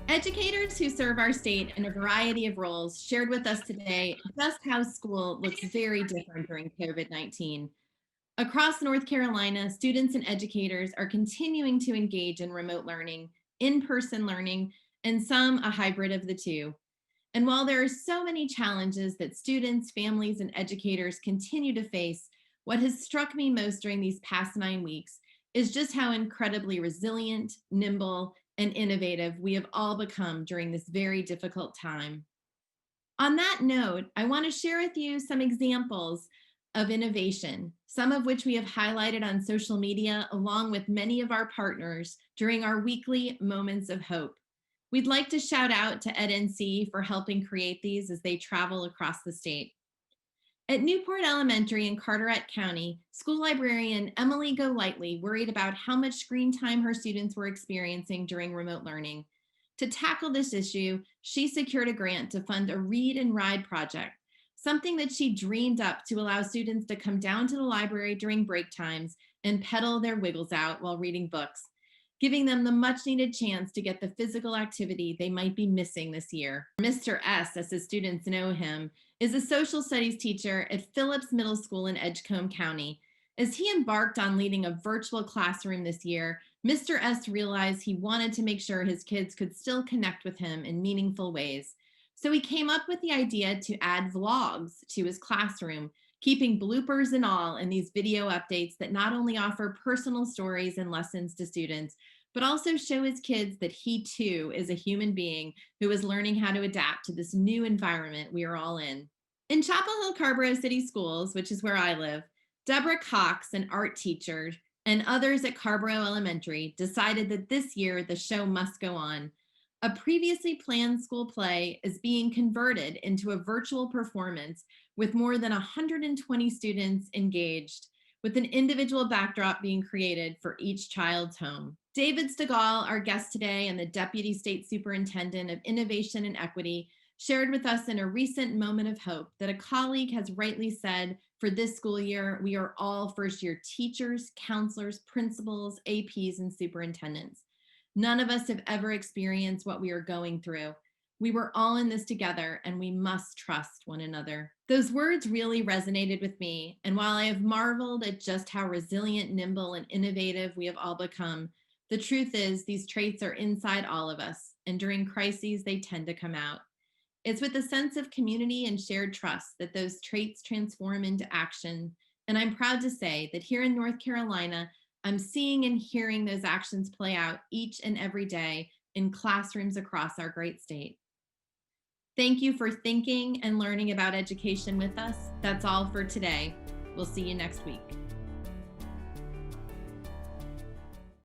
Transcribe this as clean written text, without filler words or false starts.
Educators who serve our state in a variety of roles shared with us today just how school looks very different during COVID 19. Across North Carolina, students and educators are continuing to engage in remote learning, in person learning, and some a hybrid of the two. And while there are so many challenges that students, families, and educators continue to face, what has struck me most during these past 9 weeks is just how incredibly resilient, nimble, and innovative we have all become during this very difficult time. On that note, I want to share with you some examples of innovation, some of which we have highlighted on social media along with many of our partners during our weekly Moments of Hope. We'd like to shout out to EdNC for helping create these as they travel across the state. At Newport Elementary in Carteret County, school librarian Emily Golightly worried about how much screen time her students were experiencing during remote learning. To tackle this issue, she secured a grant to fund a read and ride project, something that she dreamed up to allow students to come down to the library during break times and pedal their wiggles out while reading books, giving them the much needed chance to get the physical activity they might be missing this year. Mr. S, as his students know him, is a social studies teacher at Phillips Middle School in Edgecombe County. As he embarked on leading a virtual classroom this year, Mr. S realized he wanted to make sure his kids could still connect with him in meaningful ways. So he came up with the idea to add vlogs to his classroom, keeping bloopers and all in these video updates that not only offer personal stories and lessons to students, but also show his kids that he too is a human being who is learning how to adapt to this new environment we are all in. In Chapel Hill Carborough City Schools, which is where I live, Deborah Cox, an art teacher, and others at Carborough Elementary decided that this year the show must go on. A previously planned school play is being converted into a virtual performance with more than 120 students engaged, with an individual backdrop being created for each child's home. David Stegall, our guest today and the Deputy State Superintendent of Innovation and Equity, shared with us in a recent Moment of Hope that a colleague has rightly said for this school year, we are all first year teachers, counselors, principals, APs, and superintendents. None of us have ever experienced what we are going through. We were all in this together and we must trust one another. Those words really resonated with me. And while I have marveled at just how resilient, nimble, and innovative we have all become, the truth is these traits are inside all of us. And during crises, they tend to come out. It's with a sense of community and shared trust that those traits transform into action. And I'm proud to say that here in North Carolina, I'm seeing and hearing those actions play out each and every day in classrooms across our great state. Thank you for thinking and learning about education with us. That's all for today. We'll see you next week.